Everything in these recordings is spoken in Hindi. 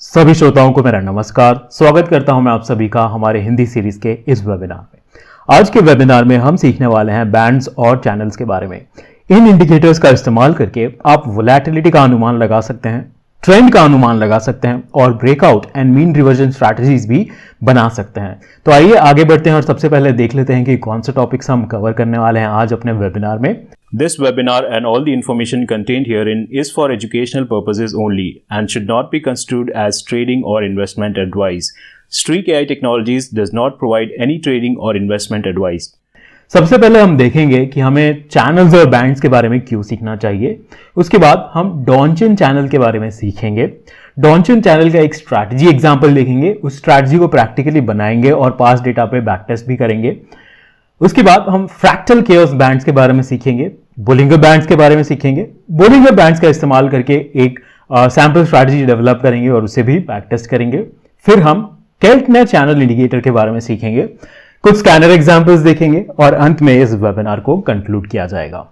सभी श्रोताओं को मेरा नमस्कार। स्वागत करता हूं मैं आप सभी का हमारे हिंदी सीरीज के इस वेबिनार में। आज के वेबिनार में हम सीखने वाले हैं बैंड्स और चैनल्स के बारे में। इन इंडिकेटर्स का इस्तेमाल करके आप वोलेटिलिटी का अनुमान लगा सकते हैं, ट्रेंड का अनुमान लगा सकते हैं और breakout and mean reversion strategies भी बना सकते हैं। तो आइए आगे बढ़ते हैं और सबसे पहले देख लेते हैं कि कौन से टॉपिक्स हम कवर करने वाले हैं आज अपने वेबिनार में। This webinar and all the information contained herein is for educational purposes only and should not be construed as trading or investment advice. Streak AI Technologies does not provide any trading or investment advice. सबसे पहले हम देखेंगे कि हमें चैनल्स और बैंड्स के बारे में क्यों सीखना चाहिए। उसके बाद हम डॉनचिन चैनल के बारे में सीखेंगे। डॉनचिन चैनल का एक स्ट्रैटेजी एग्जाम्पल देखेंगे, उस स्ट्रैटेजी को प्रैक्टिकली बनाएंगे और पास डेटा पे बैक टेस्ट भी करेंगे। उसके बाद हम फ्रैक्टल केओस बैंड्स के बारे में सीखेंगे, बोलिंगर बैंड्स के बारे में सीखेंगे। बोलिंगर बैंड्स का इस्तेमाल करके एक सैंपल स्ट्रैटेजी डेवलप करेंगे और उसे भी बैक टेस्ट करेंगे। फिर हम केल्टनर चैनल इंडिकेटर के बारे में सीखेंगे, कुछ स्कैनर एग्जांपल्स देखेंगे और अंत में इस वेबिनार को कंक्लूड किया जाएगा।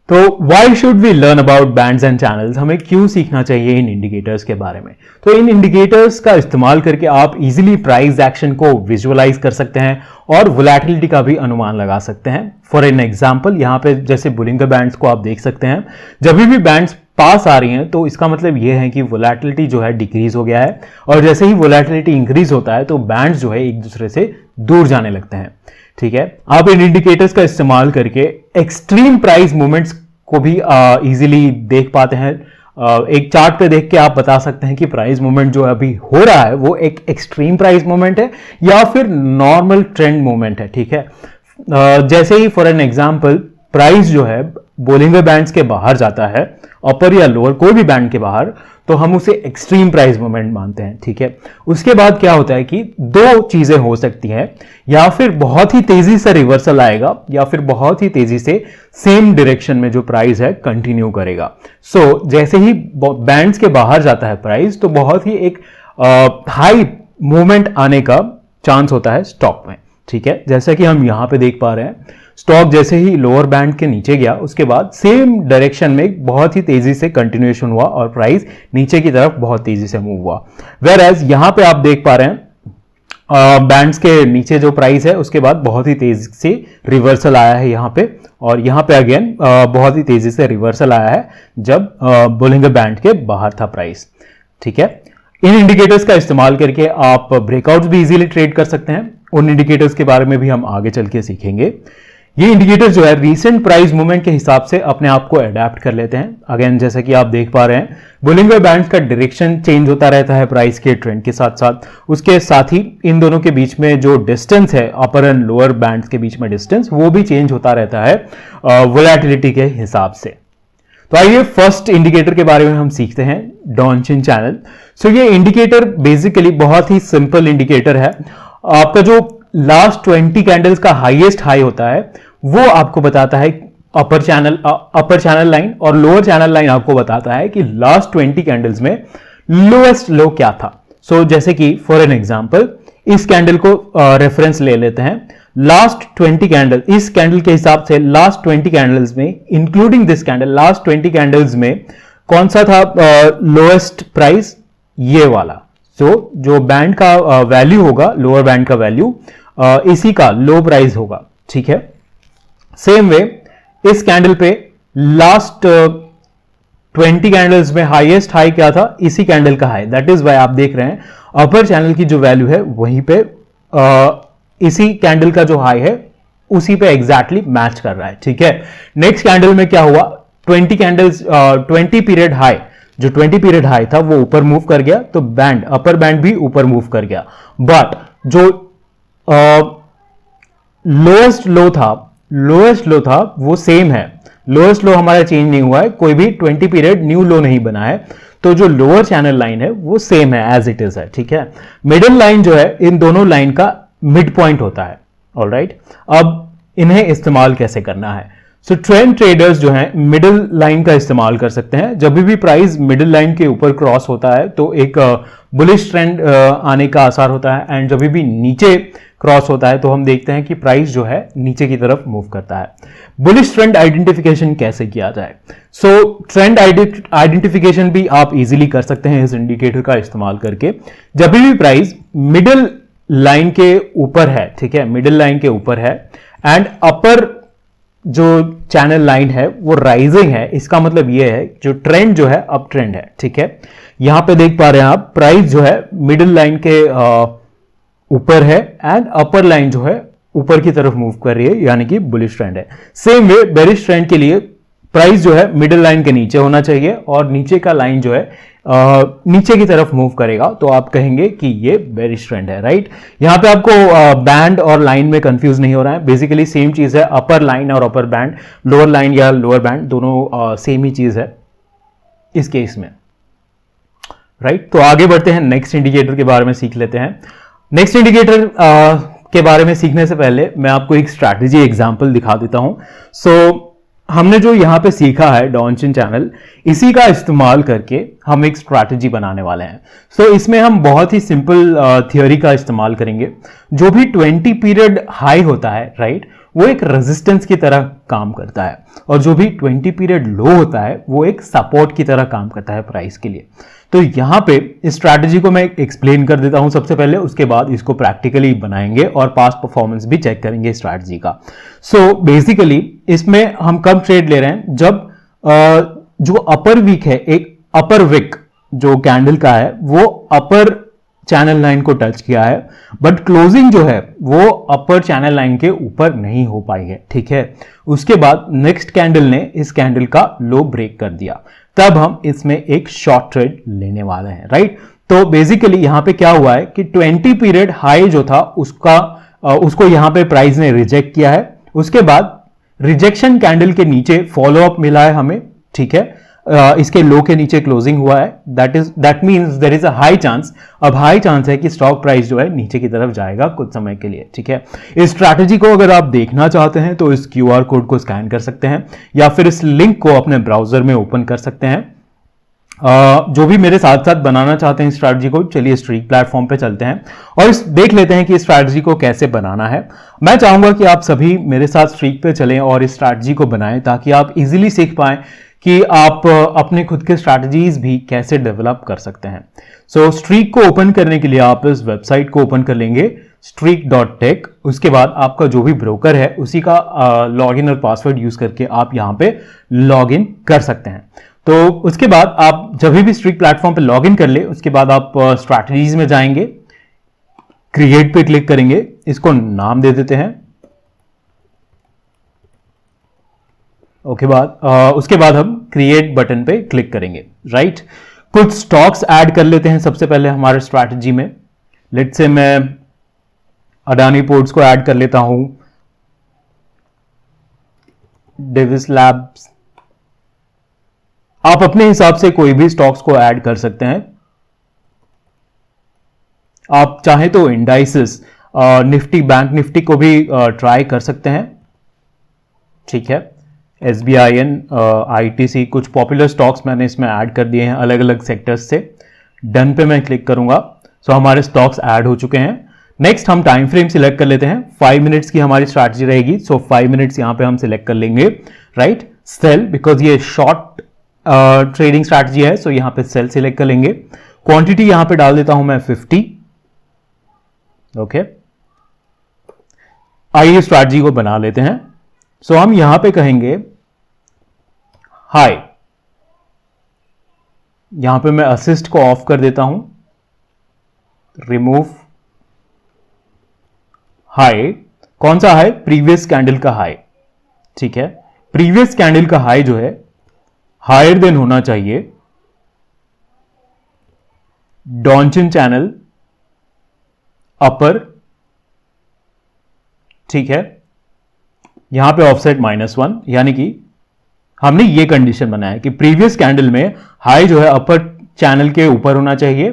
तो why should we learn about bands and channels, हमें क्यों सीखना चाहिए इन इंडिकेटर्स के बारे में। तो इन इंडिकेटर्स का इस्तेमाल करके आप इजीली प्राइस एक्शन को विजुअलाइज कर सकते हैं और वोलेटिलिटी का भी अनुमान लगा सकते हैं। फॉर एन एग्जांपल, यहाँ पे जैसे बोलिंगर बैंड्स को आप देख सकते हैं, जब भी बैंड्स पास आ रही हैं तो इसका मतलब यह है कि वोलेटिलिटी जो है डिक्रीज हो गया है, और जैसे ही वोलेटिलिटी इंक्रीज होता है तो बैंड्स जो है एक दूसरे से दूर जाने लगते हैं। ठीक है, आप इन इंडिकेटर्स का इस्तेमाल करके एक्सट्रीम प्राइस मूवमेंट्स को भी इजीली देख पाते हैं। एक चार्ट पे देख के आप बता सकते हैं कि प्राइस मूवमेंट जो अभी हो रहा है वो एक एक्सट्रीम प्राइस मूवमेंट है या फिर नॉर्मल ट्रेंड मूवमेंट है। ठीक है, जैसे ही फॉर एन एग्जांपल प्राइस जो है बोलिंगर बैंड्स के बाहर जाता है, अपर या लोअर कोई भी बैंड के बाहर, तो हम उसे एक्सट्रीम प्राइस मूवमेंट मानते हैं। ठीक है, उसके बाद क्या होता है कि दो चीजें हो सकती हैं, या फिर बहुत ही तेजी से रिवर्सल आएगा या फिर बहुत ही तेजी से सेम डायरेक्शन में जो प्राइस है कंटिन्यू करेगा। सो जैसे ही बैंड्स के बाहर जाता है प्राइस, तो बहुत ही एक हाई मूवमेंट आने का चांस होता है स्टॉक में। ठीक है, जैसा कि हम यहां पे देख पा रहे हैं, स्टॉक जैसे ही लोअर बैंड के नीचे गया, उसके बाद सेम डायरेक्शन में बहुत ही तेजी से कंटिन्यूएशन हुआ और प्राइस नीचे की तरफ बहुत तेजी से मूव हुआ। वेयर एज यहां पे आप देख पा रहे हैं बैंड्स के नीचे जो प्राइस है उसके बाद बहुत ही तेजी से रिवर्सल आया है यहां पे, और यहां पे अगेन बहुत ही तेजी से रिवर्सल आया है जब बोलिंगर बैंड के बाहर था प्राइस। ठीक है, इन इंडिकेटर्स का इस्तेमाल करके आप ब्रेकआउट्स भी इजीली ट्रेड कर सकते हैं। उन इंडिकेटर्स के बारे में भी हम आगे चल के सीखेंगे। ये इंडिकेटर जो है रीसेंट प्राइस मूवमेंट के हिसाब से अपने आप को अडेप्ट कर लेते हैं। अगेन जैसा कि आप देख पा रहे हैं, बोलिंगर बैंड का डायरेक्शन चेंज होता रहता है प्राइस के ट्रेंड के साथ साथ। उसके साथ ही इन दोनों के बीच में जो डिस्टेंस है, अपर एंड लोअर बैंड्स के बीच में डिस्टेंस, वो भी चेंज होता रहता है वोलेटिलिटी के हिसाब से। तो आइए फर्स्ट इंडिकेटर के बारे में हम सीखते हैं, डॉनचिन चैनल। सो ये इंडिकेटर बेसिकली बहुत ही सिंपल इंडिकेटर है। आपका जो लास्ट 20 कैंडल्स का हाईएस्ट हाई होता है वो आपको बताता है अपर चैनल लाइन, और लोअर चैनल लाइन आपको बताता है कि लास्ट 20 कैंडल्स में लोएस्ट लो क्या था। सो जैसे कि फॉर एन एग्जांपल इस कैंडल को रेफरेंस ले लेते हैं। लास्ट 20 कैंडल, इस कैंडल के हिसाब से लास्ट 20 कैंडल्स में, including this candle, last 20 candles में कौन सा था लोएस्ट प्राइस? ये वाला। सो जो बैंड का वैल्यू होगा, लोअर बैंड का वैल्यू, इसी का लो प्राइस होगा। ठीक है, सेम वे इस कैंडल पे लास्ट 20 कैंडल्स में हाईएस्ट हाई क्या था? इसी कैंडल का हाई। दैट इज वाई आप देख रहे हैं अपर चैनल की जो वैल्यू है वहीं पे इसी कैंडल का जो हाई है उसी पे एग्जैक्टली मैच कर रहा है। ठीक है, नेक्स्ट कैंडल में क्या हुआ? 20 कैंडल्स 20 पीरियड हाई, जो 20 पीरियड हाई था वो ऊपर मूव कर गया, तो बैंड, अपर बैंड भी ऊपर मूव कर गया। बट जो लोएस्ट लो था वो सेम है। लोएस्ट लो हमारा चेंज नहीं हुआ है, कोई भी 20 पीरियड न्यू लो नहीं बना है, तो जो लोअर चैनल लाइन है वो सेम है, एज इट इज है। ठीक है, मिडिल लाइन जो है इन दोनों लाइन का मिड पॉइंट होता है। ऑलराइट, अब इन्हें इस्तेमाल कैसे करना है? सो ट्रेंड ट्रेडर्स जो हैं मिडिल लाइन का इस्तेमाल कर सकते हैं। जब भी प्राइस मिडिल लाइन के ऊपर क्रॉस होता है तो एक बुलिश ट्रेंड आने का आसार होता है, एंड जब भी नीचे क्रॉस होता है तो हम देखते हैं कि प्राइस जो है नीचे की तरफ मूव करता है। बुलिश ट्रेंड आइडेंटिफिकेशन कैसे किया जाए? सो ट्रेंड आइडेंटिफिकेशन भी आप इजीली कर सकते हैं इस इंडिकेटर का इस्तेमाल करके। जब भी प्राइस मिडिल लाइन के ऊपर है, ठीक है, मिडिल लाइन के ऊपर है एंड अपर जो चैनल लाइन है वो राइजिंग है, इसका मतलब ये है जो ट्रेंड जो है अप ट्रेंड है, ठीक है। यहां पे देख पा रहे हैं आप प्राइस जो है मिडिल लाइन के ऊपर है एंड अपर लाइन जो है ऊपर की तरफ मूव कर रही है, यानी कि बुलिश ट्रेंड है। सेम वे बेरिश ट्रेंड के लिए प्राइस जो है मिडिल लाइन के नीचे होना चाहिए और नीचे का लाइन जो है नीचे की तरफ मूव करेगा तो आप कहेंगे कि ये बेरिश ट्रेंड है, राइट। यहां पे आपको बैंड और लाइन में कंफ्यूज नहीं हो रहा है, बेसिकली सेम चीज है, अपर लाइन और अपर बैंड, लोअर लाइन या लोअर बैंड दोनों सेम ही चीज है इस केस में, राइट। तो आगे बढ़ते हैं, नेक्स्ट इंडिकेटर के बारे में सीख लेते हैं। नेक्स्ट इंडिकेटर के बारे में सीखने से पहले मैं आपको एक स्ट्रैटेजी एग्जांपल दिखा देता हूं। सो हमने जो यहां पे सीखा है डॉनचिन चैनल, इसी का इस्तेमाल करके हम एक स्ट्रैटेजी बनाने वाले हैं। सो इसमें हम बहुत ही सिंपल थियोरी का इस्तेमाल करेंगे। जो भी 20 पीरियड हाई होता है, राइट, वो एक रेजिस्टेंस की तरह काम करता है और जो भी 20 पीरियड लो होता है वो एक सपोर्ट की तरह काम करता है प्राइस के लिए। तो यहां पे इस स्ट्रैटेजी को मैं एक्सप्लेन कर देता हूं सबसे पहले, उसके बाद इसको प्रैक्टिकली बनाएंगे और पास्ट परफॉर्मेंस भी चेक करेंगे स्ट्रैटेजी का। सो बेसिकली इसमें हम कब ट्रेड ले रहे हैं? जब जो अपर वीक है, एक अपर विक जो कैंडल का है वो अपर चैनल लाइन को टच किया है बट क्लोजिंग जो है वो अपर चैनल लाइन के ऊपर नहीं हो पाई है, ठीक है। उसके बाद नेक्स्ट कैंडल ने इस कैंडल का लो ब्रेक कर दिया, तब हम इसमें एक शॉर्ट ट्रेड लेने वाले हैं, राइट। तो बेसिकली यहां पे क्या हुआ है कि 20 पीरियड हाई जो था उसको यहां पे प्राइस ने रिजेक्ट किया है। उसके बाद रिजेक्शन कैंडल के नीचे फॉलो अप मिला है हमें, ठीक है। इसके लो के नीचे क्लोजिंग हुआ है, that means there is a high chance, अब हाई चांस है कि स्टॉक प्राइस जो है नीचे की तरफ जाएगा कुछ समय के लिए, ठीक है। इस स्ट्रैटेजी को अगर आप देखना चाहते हैं तो इस क्यूआर कोड को स्कैन कर सकते हैं या फिर इस लिंक को अपने ब्राउजर में ओपन कर सकते हैं। जो भी मेरे साथ साथ बनाना चाहते हैं स्ट्रैटेजी को, चलिए स्ट्रीक प्लेटफॉर्म पे चलते हैं और देख लेते हैं कि इस स्ट्रैटेजी को कैसे बनाना है। मैं चाहूंगा कि आप सभी मेरे साथ स्ट्रीक पे चलें और इस स्ट्रैटेजी को बनाएं ताकि आप इजीली सीख पाएं कि आप अपने खुद के स्ट्रैटेजीज भी कैसे डेवलप कर सकते हैं। सो स्ट्रीक को ओपन करने के लिए आप इस वेबसाइट को ओपन कर लेंगे streak.tech। उसके बाद आपका जो भी ब्रोकर है उसी का लॉगिन और पासवर्ड यूज करके आप यहां पे लॉगिन कर सकते हैं। तो उसके बाद आप जब भी स्ट्रीक प्लेटफॉर्म पे लॉगिन कर ले उसके बाद आप स्ट्रैटेजीज में जाएंगे, क्रिएट पे क्लिक करेंगे, इसको नाम दे देते हैं। उसके बाद हम क्रिएट बटन पे क्लिक करेंगे, राइट। कुछ स्टॉक्स ऐड कर लेते हैं सबसे पहले हमारे स्ट्रैटेजी में। लेट्स से मैं अडानी पोर्ट्स को ऐड कर लेता हूं, डेविस लैब्स, आप अपने हिसाब से कोई भी स्टॉक्स को ऐड कर सकते हैं। आप चाहे तो इंडाइसेस निफ्टी, बैंक निफ्टी को भी ट्राई कर सकते हैं, ठीक है। SBIN, ITC, कुछ पॉपुलर स्टॉक्स मैंने इसमें ऐड कर दिए हैं अलग अलग सेक्टर्स से। डन पे मैं क्लिक करूंगा, सो हमारे स्टॉक्स ऐड हो चुके हैं। नेक्स्ट हम टाइम फ्रेम सिलेक्ट कर लेते हैं, 5 मिनट्स की हमारी स्ट्रैटेजी रहेगी, सो 5 मिनट्स यहां पे हम सिलेक्ट कर लेंगे, राइट। सेल, बिकॉज ये शॉर्ट ट्रेडिंग स्ट्रैटेजी है, सो यहां पे सेल सिलेक्ट कर लेंगे। क्वांटिटी यहां पे डाल देता हूं मैं 50, ओके। आइए स्ट्रैटेजी को बना लेते हैं। सो हम यहां पे कहेंगे हाई, यहां पे मैं असिस्ट को ऑफ कर देता हूं, रिमूव हाई। कौन सा हाई? प्रीवियस कैंडल का हाई, ठीक है। प्रीवियस कैंडल का हाई जो है हायर देन होना चाहिए डॉनचिन चैनल अपर, ठीक है। यहां पे ऑफसेट -1, यानी कि हमने ये कंडीशन बनाया कि प्रीवियस कैंडल में हाई जो है अपर चैनल के ऊपर होना चाहिए।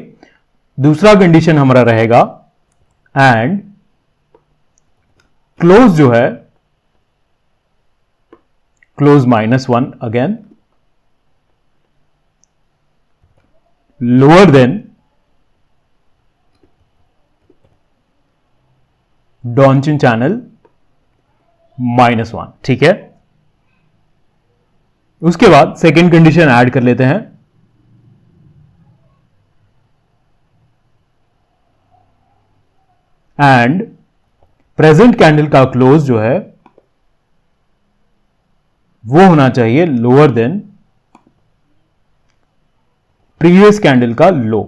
दूसरा कंडीशन हमारा रहेगा एंड क्लोज जो है close -1 again, lower than Donchian channel -1, ठीक है। उसके बाद सेकेंड कंडीशन ऐड कर लेते हैं, एंड प्रेजेंट कैंडल का क्लोज जो है वो होना चाहिए लोअर देन प्रीवियस कैंडल का लो।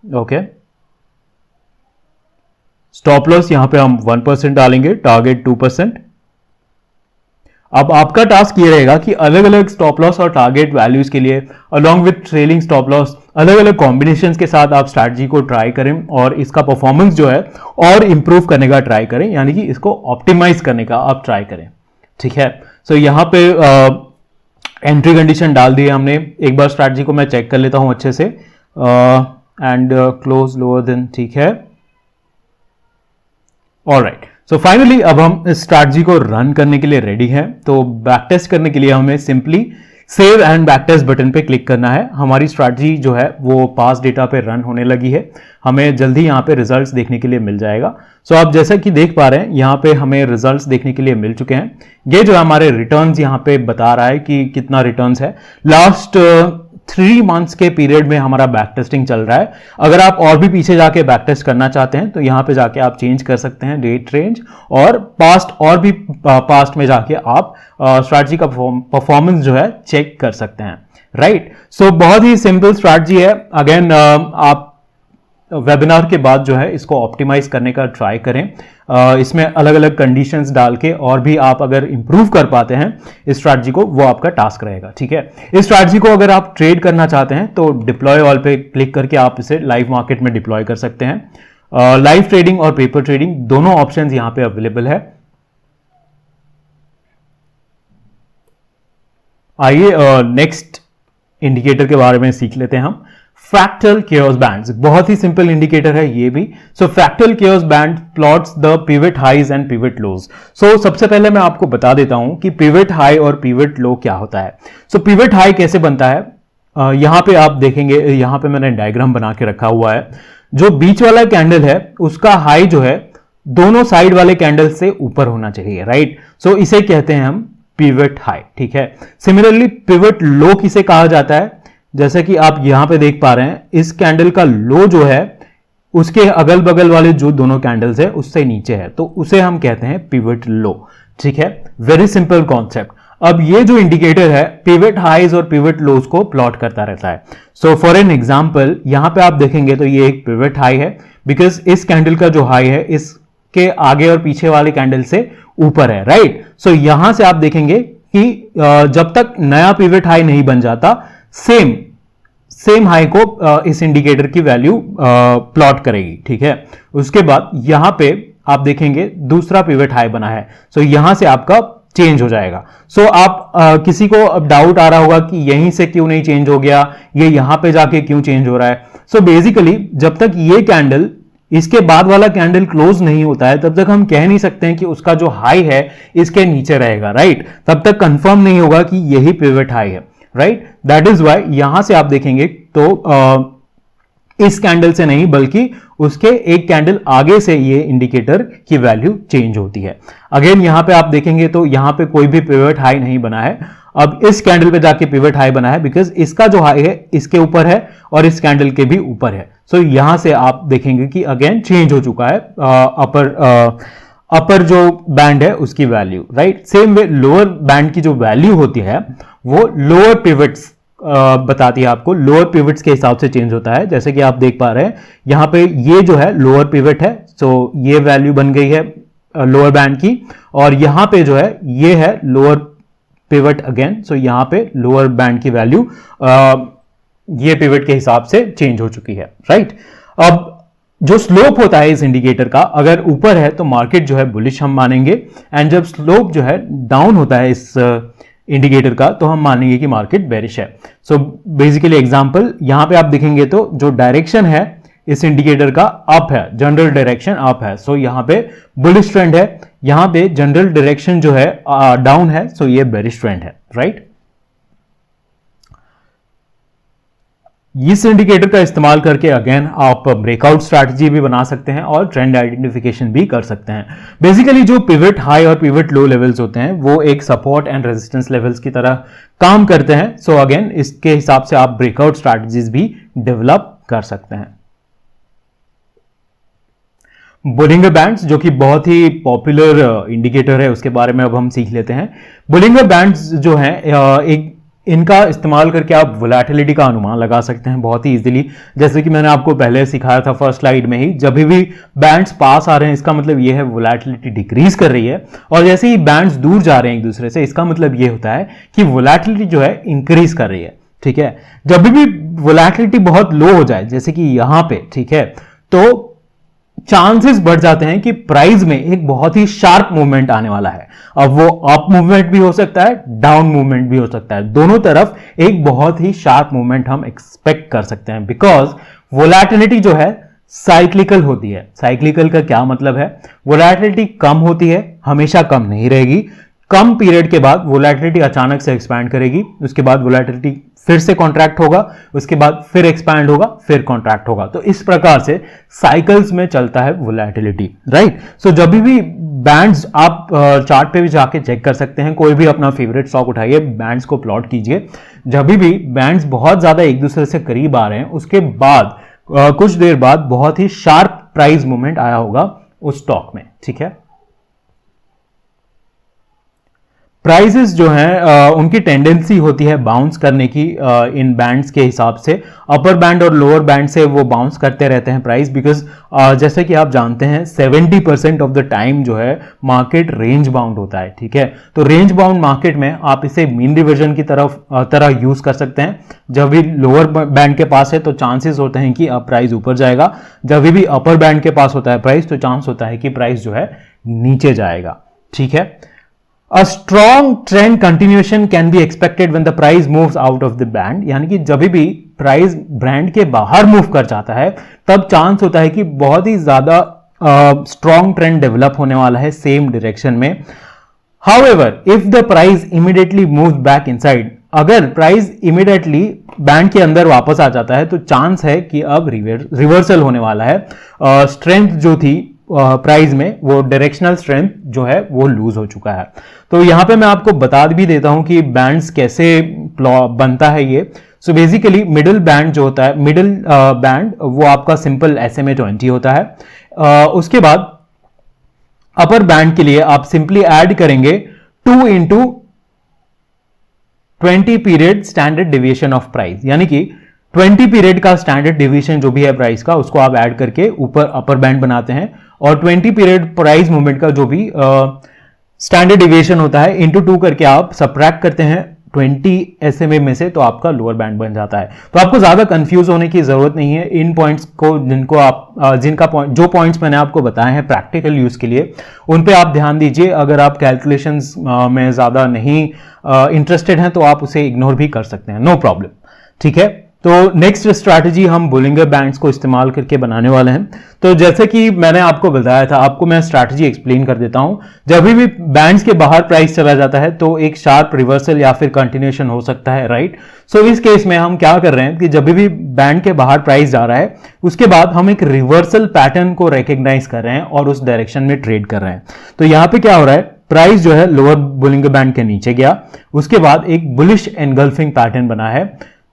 ओके, स्टॉप लॉस यहां पे हम 1% डालेंगे, टारगेट 2%। अब आपका टास्क ये रहेगा कि अलग अलग स्टॉप लॉस और टारगेट वैल्यूज के लिए along with trailing stop loss अलग अलग कॉम्बिनेशंस के साथ आप स्ट्रैटेजी को ट्राई करें और इसका परफॉर्मेंस जो है और इंप्रूव करने का ट्राई करें, यानी कि इसको ऑप्टिमाइज करने का आप ट्राई करें, ठीक है। सो यहां पे एंट्री कंडीशन डाल दी है हमने। एक बार स्ट्रैटेजी को मैं चेक कर लेता हूं अच्छे से, एंड क्लोज लोअर देन, ठीक है। ऑलराइट, सो फाइनली अब हम इस स्ट्रैटेजी को रन करने के लिए रेडी हैं। तो बैक टेस्ट करने के लिए हमें simply save and back test button पे क्लिक करना है। हमारी स्ट्रैटेजी जो है वो पास डेटा पे रन होने लगी है, हमें जल्दी यहाँ पे रिजल्ट्स देखने के लिए मिल जाएगा। सो आप जैसा कि देख पा रहे हैं यहाँ पे हमें रिजल्ट्स देखने के लिए मिल चुके हैं। ये जो है हमारे रिटर्न्स यहाँ पे बता रहा है कि कितना रिटर्न्स है। लास्ट 3 मंथ्स के पीरियड में हमारा बैक टेस्टिंग चल रहा है। अगर आप और भी पीछे जाके बैक टेस्ट करना चाहते हैं तो यहां पे जाके आप चेंज कर सकते हैं डेट रेंज, और पास्ट और भी पास्ट में जाके आप स्ट्रैटेजी का परफॉर्मेंस जो है चेक कर सकते हैं, राइट। सो बहुत ही सिंपल स्ट्रैटेजी है। अगेन आप वेबिनार के बाद जो है इसको ऑप्टिमाइज करने का ट्राई करें। इसमें अलग अलग कंडीशंस डाल के और भी आप अगर इंप्रूव कर पाते हैं इस स्ट्रैटेजी को, वो आपका टास्क रहेगा, ठीक है। इस स्ट्रैटेजी को अगर आप ट्रेड करना चाहते हैं तो डिप्लॉय ऑल पे क्लिक करके आप इसे लाइव मार्केट में डिप्लॉय कर सकते हैं। लाइव ट्रेडिंग और पेपर ट्रेडिंग दोनों ऑप्शंस यहां पे अवेलेबल है। आइए नेक्स्ट इंडिकेटर के बारे में सीख लेते हैं हम। फ्रैक्टल केओस बैंड्स, बहुत ही सिंपल इंडिकेटर है ये भी। So fractal chaos band plots the pivot highs and pivot lows. So सबसे पहले मैं आपको बता देता हूं कि पिवट हाई और पिवट लो क्या होता है। सो पिवट हाई कैसे बनता है, यहां पे आप देखेंगे, यहां पे मैंने डायग्राम बना के रखा हुआ है। जो बीच वाला कैंडल है उसका हाई जो है दोनों साइड वाले कैंडल से ऊपर होना चाहिए, राइट। सो इसे कहते हैं हम पिवट हाई, ठीक है। सिमिलरली पिवट लो किसे कहा जाता है, जैसे कि आप यहां पे देख पा रहे हैं इस कैंडल का लो जो है उसके अगल बगल वाले जो दोनों कैंडल्स है उससे नीचे है, तो उसे हम कहते हैं पिवट लो, ठीक है। Very simple concept. अब ये जो इंडिकेटर है पिवट हाइज और पिवट लोज को प्लॉट करता रहता है। सो फॉर एन एग्जांपल यहां पे आप देखेंगे तो ये एक पिवट हाई है, बिकॉज इस कैंडल का जो हाई है इसके आगे और पीछे वाले कैंडल से ऊपर है, राइट। सो यहां से आप देखेंगे कि जब तक नया पिवट हाई नहीं बन जाता सेम हाई को इस इंडिकेटर की वैल्यू प्लॉट करेगी, ठीक है। उसके बाद यहां पे आप देखेंगे दूसरा पिवट हाई बना है, सो यहां से आपका चेंज हो जाएगा। सो आप किसी को अब डाउट आ रहा होगा कि यहीं से क्यों नहीं चेंज हो गया, ये यहां पे जाके क्यों चेंज हो रहा है। सो बेसिकली जब तक ये कैंडल इसके बाद वाला कैंडल क्लोज नहीं होता है तब तक हम कह नहीं सकते हैं कि उसका जो हाई है इसके नीचे रहेगा, राइट। तब तक कंफर्म नहीं होगा कि यही पिवट हाई है, राइट। दैट इज वाई यहां से आप देखेंगे तो इस कैंडल से नहीं बल्कि उसके एक कैंडल आगे से ये इंडिकेटर की वैल्यू चेंज होती है। अगेन यहां पे आप देखेंगे तो यहां पे कोई भी पिवट हाई नहीं बना है। अब इस कैंडल पे जाके पिवट हाई बना है बिकॉज इसका जो हाई है इसके ऊपर है और इस कैंडल के भी ऊपर है। सो यहां से आप देखेंगे कि अगेन चेंज हो चुका है अपर जो बैंड है उसकी value, right. Same way lower band की जो वैल्यू होती है वो लोअर पिवट्स बताती है आपको, लोअर पिवट्स के हिसाब से चेंज होता है। जैसे कि आप देख पा रहे हैं यहां पे ये जो है लोअर पिवट है, सो ये वैल्यू बन गई है लोअर बैंड की, और यहां पे जो है ये है लोअर पिवट अगेन, सो यहां पे लोअर बैंड की वैल्यू ये पिवट के हिसाब से चेंज हो चुकी है, राइट। अब जो स्लोप होता है इस इंडिकेटर का अगर ऊपर है तो मार्केट जो है बुलिश हम मानेंगे, एंड जब स्लोप जो है डाउन होता है इस इंडिकेटर का तो हम मानेंगे कि मार्केट बेरिश है। सो बेसिकली एग्जांपल यहां पे आप देखेंगे तो जो डायरेक्शन है इस इंडिकेटर का अप है, जनरल डायरेक्शन अप है, सो यहां पे बुलिश ट्रेंड है, यहां पे जनरल डायरेक्शन जो है डाउन है, सो ये बेरिश ट्रेंड है, राइट। इस इंडिकेटर का इस्तेमाल करके अगेन आप ब्रेकआउट स्ट्रैटेजी भी बना सकते हैं और ट्रेंड आइडेंटिफिकेशन भी कर सकते हैं। बेसिकली जो पिवट हाई और पिवट लो लेवल्स होते हैं वो एक सपोर्ट एंड रेजिस्टेंस लेवल्स की तरह काम करते हैं। सो अगेन इसके हिसाब से आप ब्रेकआउट स्ट्रैटेजीज भी डेवलप कर सकते हैं। बोलिंगर बैंड्स जो कि बहुत ही पॉपुलर इंडिकेटर है, उसके बारे में अब हम सीख लेते हैं। बोलिंगर बैंड्स जो हैं एक इनका इस्तेमाल करके आप वोलेटिलिटी का अनुमान लगा सकते हैं बहुत ही इजीली। जैसे कि मैंने आपको पहले सिखाया था फर्स्ट स्लाइड में ही, जब भी बैंड्स पास आ रहे हैं इसका मतलब ये है वोलेटिलिटी डिक्रीज कर रही है, और जैसे ही बैंड्स दूर जा रहे हैं एक दूसरे से इसका मतलब ये होता है कि वोलेटिलिटी जो है इंक्रीज कर रही है, ठीक है। जब भी वोलेटिलिटी बहुत लो हो जाए जैसे कि यहां पे, ठीक है, तो चांसेस बढ़ जाते हैं कि प्राइस में एक बहुत ही शार्प मूवमेंट आने वाला है। अब वो अप मूवमेंट भी हो सकता है, डाउन मूवमेंट भी हो सकता है, दोनों तरफ एक बहुत ही शार्प मूवमेंट हम एक्सपेक्ट कर सकते हैं, बिकॉज वोलेटिलिटी जो है साइक्लिकल होती है। साइक्लिकल का क्या मतलब है? वोलेटिलिटी कम होती है, हमेशा कम नहीं रहेगी। कम पीरियड के बाद वोलेटिलिटी अचानक से एक्सपैंड करेगी, उसके बाद वोलेटिलिटी फिर से कॉन्ट्रैक्ट होगा, उसके बाद फिर एक्सपैंड होगा, फिर कॉन्ट्रैक्ट होगा। तो इस प्रकार से साइकिल्स में चलता है वोलेटिलिटी, राइट। सो जब भी बैंड्स आप चार्ट पे भी जाके चेक कर सकते हैं, कोई भी अपना फेवरेट स्टॉक उठाइए, बैंड्स को प्लॉट कीजिए। जब भी बैंड्स बहुत ज्यादा एक दूसरे से करीब आ रहे हैं उसके बाद कुछ देर बाद बहुत ही शार्प प्राइस मूवमेंट आया होगा उस स्टॉक में, ठीक है। प्राइसेस जो हैं उनकी टेंडेंसी होती है बाउंस करने की इन बैंड्स के हिसाब से। अपर बैंड और लोअर बैंड से वो बाउंस करते रहते हैं प्राइस, बिकॉज जैसे कि आप जानते हैं 70% ऑफ द टाइम जो है मार्केट रेंज बाउंड होता है, ठीक है। तो रेंज बाउंड मार्केट में आप इसे मीन रिवर्जन की तरह यूज कर सकते हैं। जब भी लोअर बैंड के पास है तो चांसेस होते हैं कि अब प्राइस ऊपर जाएगा, जब भी अपर बैंड के पास होता है प्राइस तो चांस होता है कि प्राइस जो है नीचे जाएगा, ठीक है। A strong trend continuation can be expected when the price moves out of the band, यानी कि जब भी प्राइस ब्रांड के बाहर मूव कर जाता है तब चांस होता है कि बहुत ही ज्यादा स्ट्रॉन्ग ट्रेंड डेवलप होने वाला है सेम डायरेक्शन में। However, if the price immediately moves back inside, अगर प्राइस इमीडिएटली बैंड के अंदर वापस आ जाता है तो चांस है कि अब रिवर्सल होने वाला है। स्ट्रेंथ जो थी प्राइस में, वो डायरेक्शनल स्ट्रेंथ जो है वो लूज हो चुका है। तो यहां पे मैं आपको बता भी देता हूं कि बैंड्स कैसे बनता है ये। सो बेसिकली मिडिल बैंड जो होता है, मिडिल बैंड वो आपका सिंपल SMA 20 होता है। उसके बाद अपर बैंड के लिए आप सिंपली ऐड करेंगे 2 into 20 period standard deviation of price, यानी कि 20 पीरियड का स्टैंडर्ड डेविएशन जो भी है प्राइस का उसको आप ऐड करके ऊपर अपर बैंड बनाते हैं, और 20 पीरियड प्राइस मूवमेंट का जो भी स्टैंडर्ड डेविएशन होता है इंटू 2 करके आप सबट्रैक्ट करते हैं 20 SMA में से, तो आपका लोअर बैंड बन जाता है। तो आपको ज्यादा कंफ्यूज होने की जरूरत नहीं है। इन पॉइंट्स को जो पॉइंट्स मैंने आपको बताए हैं प्रैक्टिकल यूज के लिए उन पे आप ध्यान दीजिए। अगर आप कैलकुलेशंस में ज्यादा नहीं इंटरेस्टेड हैं तो आप उसे इग्नोर भी कर सकते हैं, नो प्रॉब्लम, ठीक है। तो नेक्स्ट स्ट्रैटेजी हम बोलिंगर बैंड्स को इस्तेमाल करके बनाने वाले हैं। तो जैसे कि मैंने आपको बताया था, आपको मैं स्ट्रैटेजी एक्सप्लेन कर देता हूं। जब भी बैंड्स के बाहर प्राइस चला जाता है तो एक शार्प रिवर्सल या फिर कंटिन्यूएशन हो सकता है, राइट। सो इस केस में हम क्या कर रहे हैं कि जब भी बैंड के बाहर प्राइस जा रहा है उसके बाद हम एक रिवर्सल पैटर्न को रिकॉग्नाइज कर रहे हैं और उस डायरेक्शन में ट्रेड कर रहे हैं। तो यहां पे क्या हो रहा है, प्राइस जो है लोअर बोलिंगर बैंड के नीचे गया, उसके बाद एक बुलिश एनगल्फिंग पैटर्न बना है,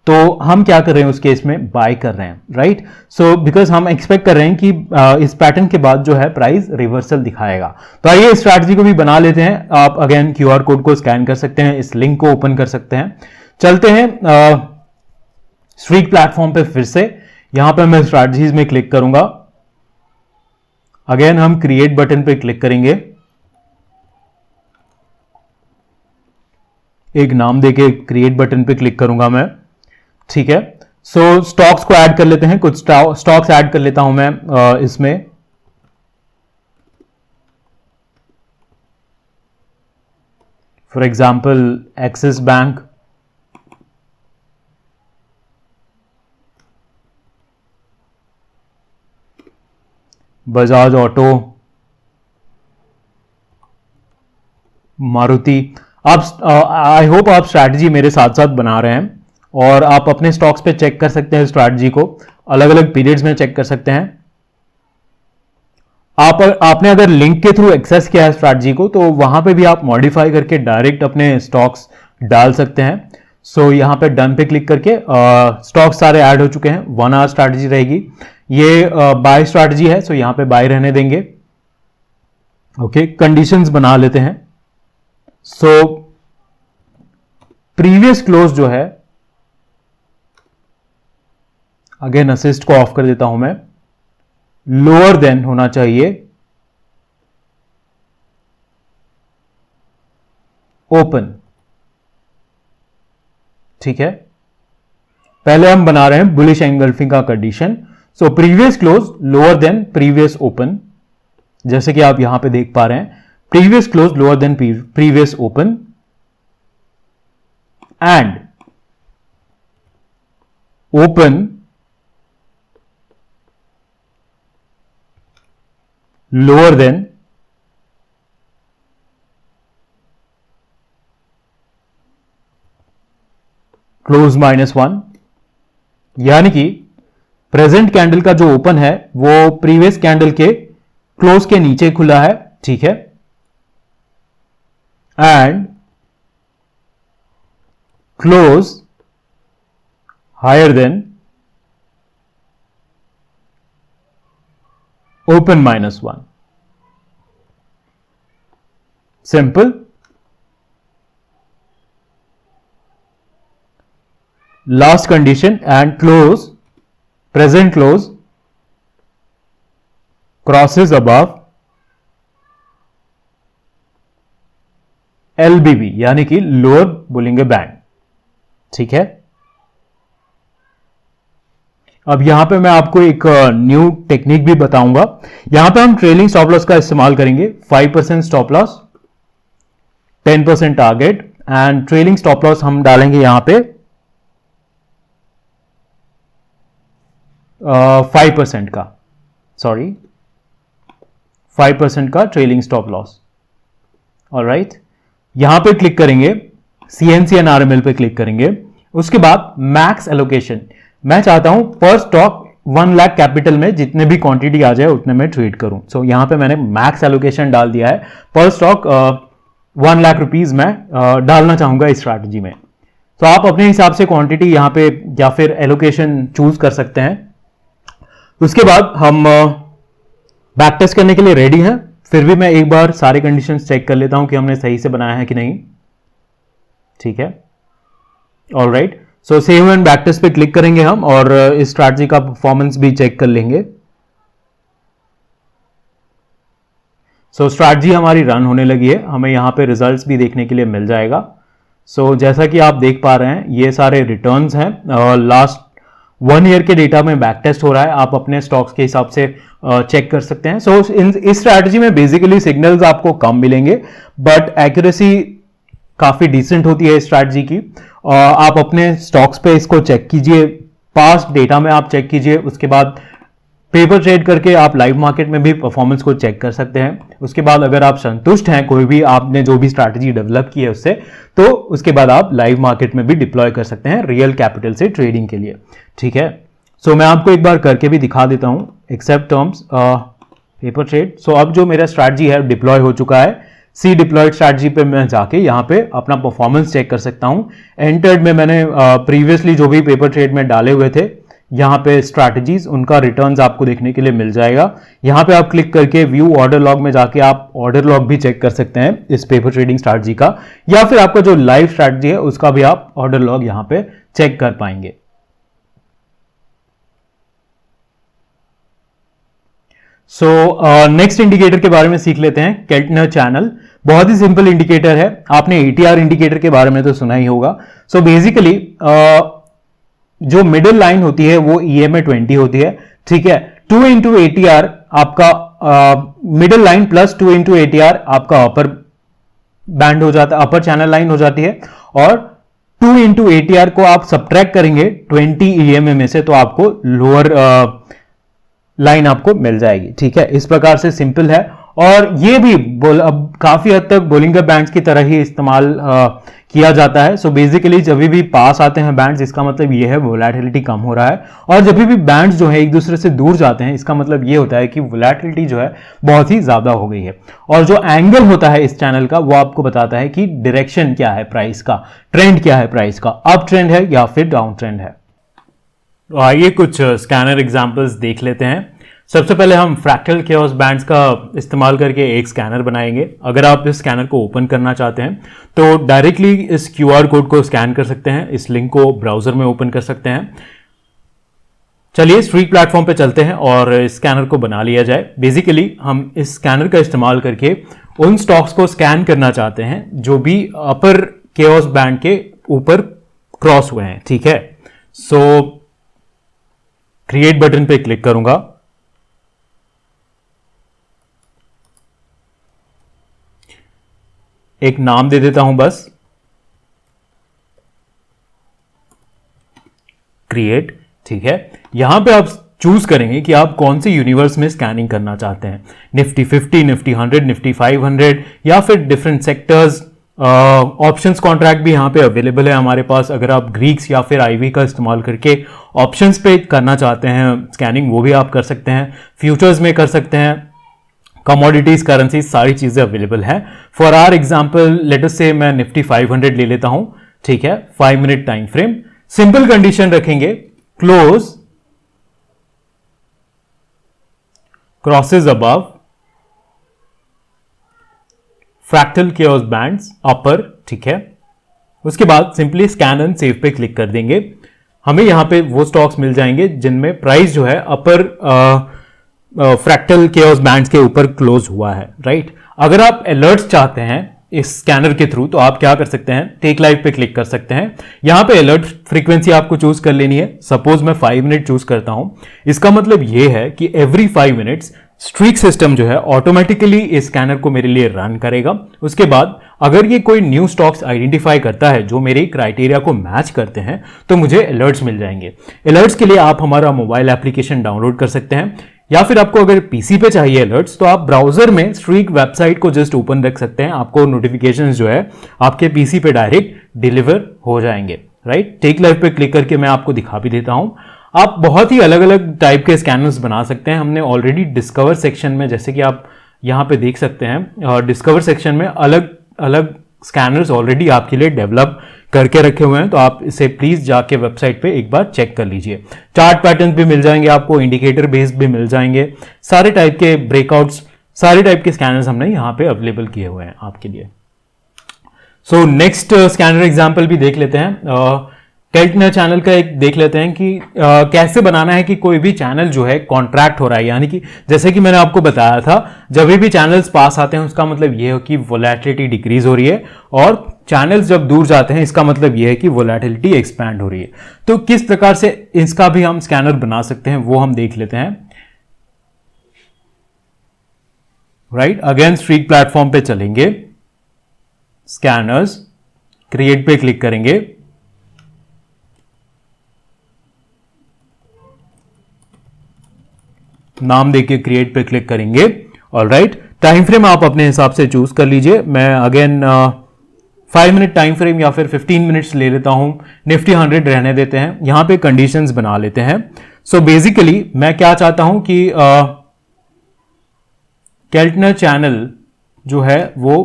तो हम क्या कर रहे हैं उस केस में बाय कर रहे हैं, राइट। सो बिकॉज हम एक्सपेक्ट कर रहे हैं कि इस पैटर्न के बाद जो है प्राइस रिवर्सल दिखाएगा। तो आइए इस स्ट्रैटेजी को भी बना लेते हैं। आप अगेन QR कोड को स्कैन कर सकते हैं, इस लिंक को ओपन कर सकते हैं। चलते हैं स्ट्रीक प्लेटफॉर्म पे फिर से। यहां पर मैं स्ट्रैटेजीज में क्लिक करूंगा, अगेन हम क्रिएट बटन पे क्लिक करेंगे, एक नाम देके क्रिएट बटन पे क्लिक करूंगा मैं, ठीक है। सो स्टॉक्स को ऐड कर लेते हैं, कुछ स्टॉक्स ऐड कर लेता हूं मैं इसमें। For example axis bank, Bajaj auto, Maruti. आप आई होप आप स्ट्रैटेजी मेरे साथ साथ बना रहे हैं और आप अपने स्टॉक्स पे चेक कर सकते हैं स्ट्रैटेजी को, अलग अलग पीरियड्स में चेक कर सकते हैं। आपने अगर लिंक के थ्रू एक्सेस किया है स्ट्रैटेजी को तो वहां पे भी आप मॉडिफाई करके डायरेक्ट अपने स्टॉक्स डाल सकते हैं। सो यहां पे डन पे क्लिक करके स्टॉक्स सारे ऐड हो चुके हैं। 1 आवर स्ट्रैटेजी रहेगी, ये बाय स्ट्रैटेजी है, सो यहां पे बाय रहने देंगे। ओके, कंडीशंस बना लेते हैं। सो प्रीवियस क्लोज जो है, अगेन असिस्ट को ऑफ कर देता हूं मैं, लोअर देन होना चाहिए ओपन। ठीक है, पहले हम बना रहे हैं बुलिश एंगल्फिंग का condition. So previous close lower than previous open, जैसे कि आप यहां पे देख पा रहे हैं, previous close lower than previous open and open lower than close -1, यानी कि प्रेजेंट कैंडल का जो ओपन है वो प्रीवियस कैंडल के क्लोज के नीचे खुला है। ठीक है, and close higher than open -1। Simple. Last condition, and close present close crosses above LBB, यानी कि लोअर बुलिंग बैंड। ठीक है, अब यहां पे मैं आपको एक न्यू टेक्निक भी बताऊंगा। यहां पे हम ट्रेलिंग स्टॉप लॉस का इस्तेमाल करेंगे। 5% stop loss, 10% target, and trailing stop loss हम डालेंगे यहां पे 5% का, सॉरी 5% का ट्रेलिंग स्टॉप लॉस। ऑलराइट, यहां पे क्लिक करेंगे, CNC एंड RML पे क्लिक करेंगे। उसके बाद मैक्स एलोकेशन, मैं चाहता हूं पर स्टॉक 1 लाख कैपिटल में जितने भी क्वांटिटी आ जाए उतने में ट्रेड करूं। सो यहां पे मैंने मैक्स एलोकेशन डाल दिया है। पर स्टॉक 1 लाख रुपीज में डालना चाहूंगा इस स्ट्रैटेजी में। तो आप अपने हिसाब से क्वांटिटी यहां पे या फिर एलोकेशन चूज कर सकते हैं। उसके बाद हम बैक टेस्ट करने के लिए रेडी हैं। फिर भी मैं एक बार सारे कंडीशंस चेक कर लेता हूं कि हमने सही से बनाया है कि नहीं। ठीक है, alright. So save and back test पे क्लिक करेंगे हम और इस स्ट्रैटेजी का परफॉर्मेंस भी चेक कर लेंगे। सो स्ट्रैटेजी हमारी रन होने लगी है, हमें यहां पे रिजल्ट्स भी देखने के लिए मिल जाएगा। सो जैसा कि आप देख पा रहे हैं ये सारे रिटर्न्स हैं और लास्ट 1 ईयर के डेटा में बैक टेस्ट हो रहा है। आप अपने स्टॉक्स के हिसाब से चेक कर सकते हैं। सो इस स्ट्रैटेजी में बेसिकली सिग्नल्स आपको कम मिलेंगे बट एक्यूरेसी काफी डिसेंट होती है इस स्ट्रैटेजी की। आप अपने स्टॉक्स पे इसको चेक कीजिए, पास्ट डेटा में आप चेक कीजिए, उसके बाद पेपर ट्रेड करके आप लाइव मार्केट में भी परफॉर्मेंस को चेक कर सकते हैं। उसके बाद अगर आप संतुष्ट हैं कोई भी आपने जो भी स्ट्रैटेजी डेवलप की है उससे, तो उसके बाद आप लाइव मार्केट में भी डिप्लॉय कर सकते हैं रियल कैपिटल से ट्रेडिंग के लिए। ठीक है, सो मैं आपको एक बार करके भी दिखा देता हूं। Accept terms paper trade. So अब जो मेरा स्ट्रैटेजी है डिप्लॉय हो चुका है। सी डिप्लॉयड स्ट्रैटेजी पे मैं जाके यहाँ पे अपना परफॉर्मेंस चेक कर सकता हूँ। एंटर्ड में मैंने प्रीवियसली जो भी पेपर ट्रेड में डाले हुए थे यहाँ पे स्ट्रैटेजीज, उनका रिटर्न्स आपको देखने के लिए मिल जाएगा। यहाँ पे आप क्लिक करके व्यू ऑर्डर लॉग में जाके आप ऑर्डर लॉग भी चेक कर सकते हैं इस पेपर ट्रेडिंग स्ट्रैटेजी का, या फिर आपका जो लाइव स्ट्रैटेजी है उसका भी आप ऑर्डर लॉग यहाँ पे चेक कर पाएंगे। सो नेक्स्ट इंडिकेटर के बारे में सीख लेते हैं, केल्टनर चैनल। बहुत ही सिंपल इंडिकेटर है, आपने ATR इंडिकेटर के बारे में तो सुना ही होगा। सो बेसिकली जो मिडिल लाइन होती है वो EMA 20 होती है। ठीक है, 2 into ATR आपका middle line plus 2 into ATR आपका अपर बैंड हो जाता है, अपर चैनल लाइन हो जाती है, और 2 into ATR को आप सब्ट्रैक्ट करेंगे 20 EMA में से तो आपको लोअर लाइन आपको मिल जाएगी। ठीक है, इस प्रकार से सिंपल है और ये भी अब काफी हद तक बोलिंगर बैंड्स की तरह ही इस्तेमाल किया जाता है। सो बेसिकली जब भी पास आते हैं बैंड्स, इसका मतलब ये है वोलेटिलिटी कम हो रहा है, और जब भी बैंड्स जो है एक दूसरे से दूर जाते हैं, इसका मतलब ये होता है कि वोलेटिलिटी जो है बहुत ही ज्यादा हो गई है। और जो एंगल होता है इस चैनल का, वो आपको बताता है कि डायरेक्शन क्या है प्राइस का, ट्रेंड क्या है प्राइस का, अप ट्रेंड है या फिर डाउन ट्रेंड है। तो आइए कुछ स्कैनर एग्जांपल्स देख लेते हैं। सबसे पहले हम फ्रैक्टल केओस बैंड्स का इस्तेमाल करके एक स्कैनर बनाएंगे। अगर आप इस स्कैनर को ओपन करना चाहते हैं तो डायरेक्टली इस क्यूआर कोड को स्कैन कर सकते हैं, इस लिंक को ब्राउजर में ओपन कर सकते हैं। चलिए स्ट्रीक प्लेटफॉर्म पे चलते हैं और इस स्कैनर को बना लिया जाए। बेसिकली हम इस स्कैनर का इस्तेमाल करके उन स्टॉक्स को स्कैन करना चाहते हैं जो भी अपर केओस बैंड के ऊपर क्रॉस हुए हैं। ठीक है, सो क्रिएट बटन पे क्लिक करूंगा। एक नाम दे देता हूं बस, क्रिएट। ठीक है, यहां पे आप चूज करेंगे कि आप कौन से यूनिवर्स में स्कैनिंग करना चाहते हैं, निफ्टी 50, निफ्टी 100, निफ्टी 500 या फिर डिफरेंट सेक्टर्स। ऑप्शंस कॉन्ट्रैक्ट भी यहां पे अवेलेबल है हमारे पास। अगर आप ग्रीक्स या फिर आईवी का इस्तेमाल करके ऑप्शंस पे करना चाहते हैं स्कैनिंग, वो भी आप कर सकते हैं। फ्यूचर्स में कर सकते हैं, कमोडिटीज, करेंसी, सारी चीजें अवेलेबल हैं। For our example let us say मैं निफ्टी 500 ले लेता हूं। ठीक है, 5 minute time frame, simple condition रखेंगे, close crosses above fractal chaos bands upper. ठीक है, उसके बाद सिंपली स्कैन एंड सेव पे क्लिक कर देंगे। हमें यहां पे वो स्टॉक्स मिल जाएंगे जिनमें प्राइस जो है अपर फ्रैक्टल केओस बैंड्स के ऊपर क्लोज हुआ है। राइट, अगर आप अलर्ट्स चाहते हैं इस स्कैनर के थ्रू तो आप क्या कर सकते हैं, टेक लाइव पे क्लिक कर सकते हैं। यहां पे अलर्ट फ्रीक्वेंसी आपको चूज कर लेनी है। सपोज मैं 5 मिनट चूज करता हूं, इसका मतलब यह है कि एवरी 5 मिनट्स स्ट्रीक सिस्टम जो है ऑटोमेटिकली इस स्कैनर को मेरे लिए रन करेगा। उसके बाद अगर ये कोई न्यू स्टॉक्स आइडेंटिफाई करता है जो मेरे क्राइटेरिया को मैच करते हैं तो मुझे अलर्ट्स मिल जाएंगे। अलर्ट्स के लिए आप हमारा मोबाइल एप्लीकेशन डाउनलोड कर सकते हैं, या फिर आपको अगर पीसी पे चाहिए अलर्ट्स तो आप ब्राउजर में स्ट्रीक वेबसाइट को जस्ट ओपन रख सकते हैं। आपको नोटिफिकेशंस जो है आपके पीसी पे डायरेक्ट डिलीवर हो जाएंगे। राइट, टेक लाइव पे क्लिक करके मैं आपको दिखा भी देता हूं। आप बहुत ही अलग अलग टाइप के स्कैनर्स बना सकते हैं। हमने ऑलरेडी डिस्कवर सेक्शन में, जैसे कि आप यहां पे देख सकते हैं, डिस्कवर सेक्शन में अलग अलग स्कैनर्स ऑलरेडी आपके लिए डेवलप करके रखे हुए हैं, तो आप इसे प्लीज जाके वेबसाइट पे एक बार चेक कर लीजिए। चार्ट पैटर्न भी मिल जाएंगे आपको, इंडिकेटर बेस्ड भी मिल जाएंगे, सारे टाइप के ब्रेकआउट्स, सारे टाइप के स्कैनर्स हमने यहां पे अवेलेबल किए हुए हैं आपके लिए। सो नेक्स्ट स्कैनर एग्जांपल भी देख लेते हैं। कैल्टनर चैनल का एक देख लेते हैं कि कैसे बनाना है कि कोई भी चैनल जो है कॉन्ट्रैक्ट हो रहा है, यानी कि जैसे कि मैंने आपको बताया था, जब भी चैनल्स पास आते हैं उसका मतलब यह है कि वोलेटिलिटी डिक्रीज हो रही है, और चैनल्स जब दूर जाते हैं इसका मतलब यह है कि वोलेटिलिटी एक्सपैंड हो रही है। तो किस प्रकार से इसका भी हम स्कैनर बना सकते हैं वो हम देख लेते हैं। राइट, अगेन स्ट्रीक प्लेटफॉर्म पे चलेंगे, स्कैनर्स, क्रिएट पे क्लिक करेंगे, नाम देके क्रिएट पे क्लिक करेंगे। ऑलराइट, टाइम फ्रेम आप अपने हिसाब से चूज कर लीजिए। मैं अगेन 5 मिनट टाइम फ्रेम या फिर 15 मिनट्स ले लेता हूं। निफ्टी 100 रहने देते हैं, यहां पे कंडीशंस बना लेते हैं। सो बेसिकली मैं क्या चाहता हूं कि कैल्टनर चैनल जो है वो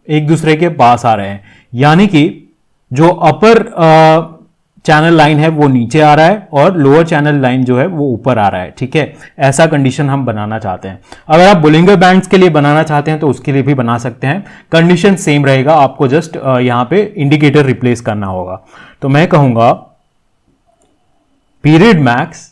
एक दूसरे के पास आ रहे हैं, यानी कि जो अपर चैनल लाइन है वो नीचे आ रहा है और लोअर चैनल लाइन जो है वो ऊपर आ रहा है। ठीक है, ऐसा कंडीशन हम बनाना चाहते हैं। अगर आप बोलिंगर बैंड्स के लिए बनाना चाहते हैं तो उसके लिए भी बना सकते हैं, कंडीशन सेम रहेगा, आपको जस्ट यहां पे इंडिकेटर रिप्लेस करना होगा। तो मैं कहूंगा पीरियड मैक्स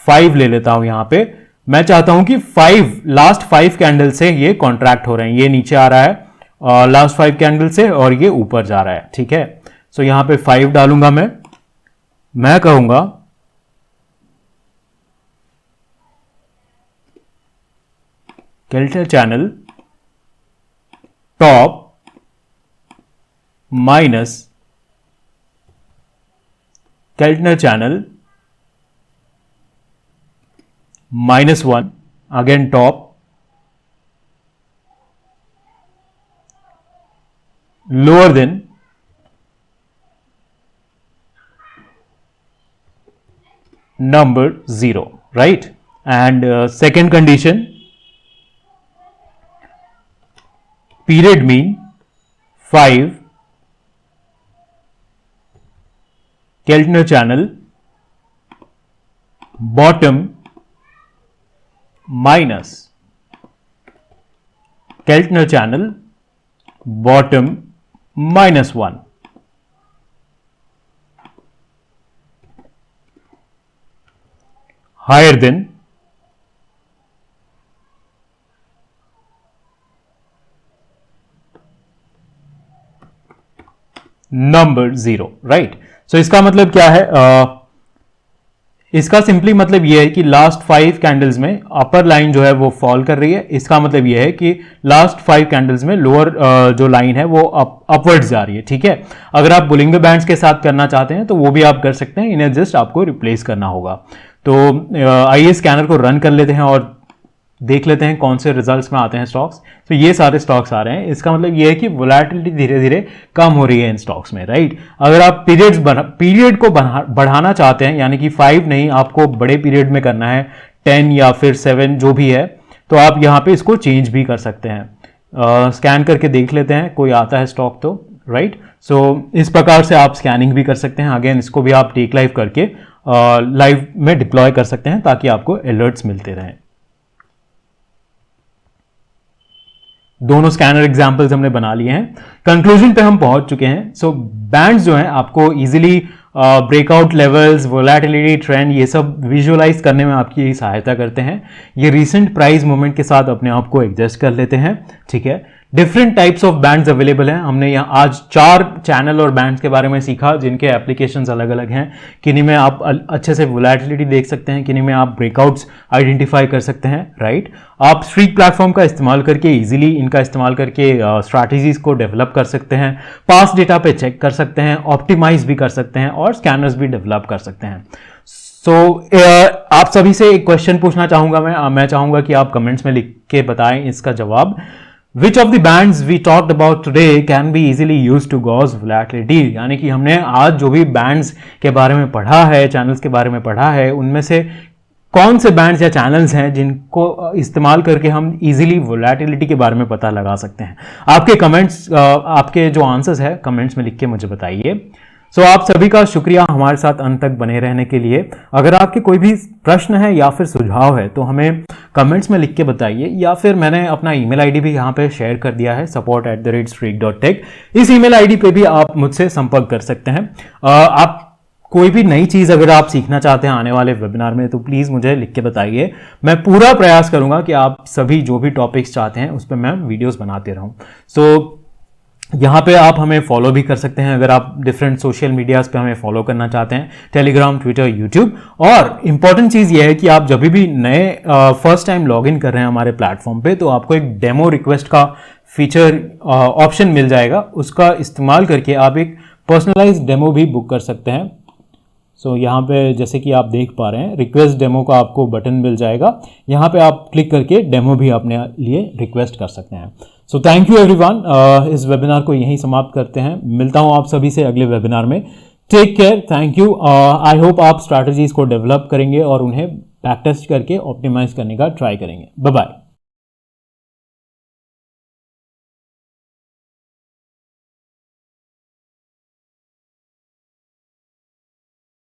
5 ले लेता हूं। यहां पे मैं चाहता हूं कि 5 लास्ट 5 कैंडल से ये कॉन्ट्रैक्ट हो रहे हैं, ये नीचे आ रहा है लास्ट 5 कैंडल से और ये ऊपर जा रहा है। ठीक है, सो यहां पे 5 डालूंगा मैं कहूंगा Keltner channel top minus Keltner channel -1, again top, lower than number 0, right? And second condition, period mean 5, Keltner channel bottom minus Keltner channel bottom -1. Higher than number 0, right? So इसका मतलब क्या है? इसका सिंपली मतलब यह है कि लास्ट 5 कैंडल्स में अपर लाइन जो है वो फॉल कर रही है। इसका मतलब यह है कि लास्ट 5 कैंडल्स में लोअर जो लाइन है वो अपवर्ड्स जा रही है, ठीक है? अगर आप बुलिंग द बैंड्स के साथ करना चाहते हैं तो वो भी आप कर सकते हैं, इन्हें जस्ट आपको रिप्लेस करना होगा। तो आइए स्कैनर को रन कर लेते हैं और देख लेते हैं कौन से रिजल्ट्स में आते हैं स्टॉक्स। तो ये सारे स्टॉक्स आ रहे हैं। इसका मतलब ये है कि वोलेटिलिटी धीरे धीरे कम हो रही है इन स्टॉक्स में, राइट? अगर आप पीरियड को बढ़ाना चाहते हैं, यानी कि 5 नहीं, आपको बड़े पीरियड में करना है, 10 या फिर 7 जो भी है, तो आप यहाँ पे इसको चेंज भी कर सकते हैं। स्कैन करके देख लेते हैं कोई आता है स्टॉक तो, राइट? सो इस प्रकार से आप स्कैनिंग भी कर सकते हैं। अगेन इसको भी आप टेक लाइव करके लाइव में डिप्लॉय कर सकते हैं ताकि आपको अलर्ट्स मिलते रहें। दोनों स्कैनर एग्जांपल्स हमने बना लिए हैं। कंक्लूजन पे हम पहुंच चुके हैं। सो बैंड्स जो हैं आपको easily breakout levels, volatility, trend, ये सब विजुअलाइज करने में आपकी सहायता करते हैं। ये रिसेंट प्राइस मूवमेंट के साथ अपने आप को एडजस्ट कर लेते हैं, ठीक है? Different types of bands available हैं। हमने यहाँ आज 4 चैनल और बैंड्स के बारे में सीखा जिनके एप्लीकेशंस अलग अलग हैं। किन्हीं में आप अच्छे से वोलेटिलिटी देख सकते हैं, किन्हीं में आप ब्रेकआउट्स आइडेंटिफाई कर सकते हैं, राइट? आप स्ट्रीक प्लेटफॉर्म का इस्तेमाल करके इजीली इनका इस्तेमाल करके स्ट्रैटेजीज को डेवलप कर सकते हैं, पास डेटा पे चेक कर सकते हैं, ऑप्टिमाइज भी कर सकते हैं और स्कैनर्स भी डेवलप कर सकते हैं। आप सभी से एक क्वेश्चन पूछना चाहूंगा मैं चाहूंगा कि आप कमेंट्स में लिख के बताएं इसका जवाब। Which of the bands we talked about today can be easily used to gauge volatility? यानी कि हमने आज जो भी बैंड्स के बारे में पढ़ा है, चैनल्स के बारे में पढ़ा है, उनमें से कौन से बैंड्स या चैनल्स हैं जिनको इस्तेमाल करके हम इजीली वोलेटिलिटी के बारे में पता लगा सकते हैं? आपके कमेंट्स, आपके जो आंसर्स है कमेंट्स में लिख के मुझे बताइए। सो आप सभी का शुक्रिया हमारे साथ अंत तक बने रहने के लिए। अगर आपके कोई भी प्रश्न है या फिर सुझाव है तो हमें कमेंट्स में लिख के बताइए, या फिर मैंने अपना ईमेल आईडी भी यहाँ पे शेयर कर दिया है, support@streak.tech। इस ईमेल आईडी पे भी आप मुझसे संपर्क कर सकते हैं। आप कोई भी नई चीज़ अगर आप सीखना चाहते हैं आने वाले वेबिनार में तो प्लीज़ मुझे लिख के बताइए। मैं पूरा प्रयास करूंगा कि आप सभी जो भी टॉपिक्स चाहते हैं उस पर मैं वीडियोस बनाते रहूं। सो यहाँ पे आप हमें फॉलो भी कर सकते हैं अगर आप डिफरेंट सोशल मीडियाज पे हमें फॉलो करना चाहते हैं, टेलीग्राम, ट्विटर, यूट्यूब। और इंपॉर्टेंट चीज़ ये है कि आप जब भी नए फर्स्ट टाइम लॉगिन कर रहे हैं हमारे प्लेटफॉर्म पे तो आपको एक डेमो रिक्वेस्ट का फीचर ऑप्शन मिल जाएगा। उसका इस्तेमाल करके आप एक पर्सनलाइज्ड डेमो भी बुक कर सकते हैं। सो यहाँ पे जैसे कि आप देख पा रहे हैं रिक्वेस्ट डेमो का आपको बटन मिल जाएगा, यहाँ पे आप क्लिक करके डेमो भी अपने लिए रिक्वेस्ट कर सकते हैं। So thank you everyone. इस वेबिनार को यहीं समाप्त करते हैं। मिलता हूँ आप सभी से अगले वेबिनार में। Take care, thank you. I hope आप स्ट्रैटेजीज को डेवलप करेंगे और उन्हें बैक टेस्ट करके ऑप्टिमाइज करने का ट्राई करेंगे। Bye bye.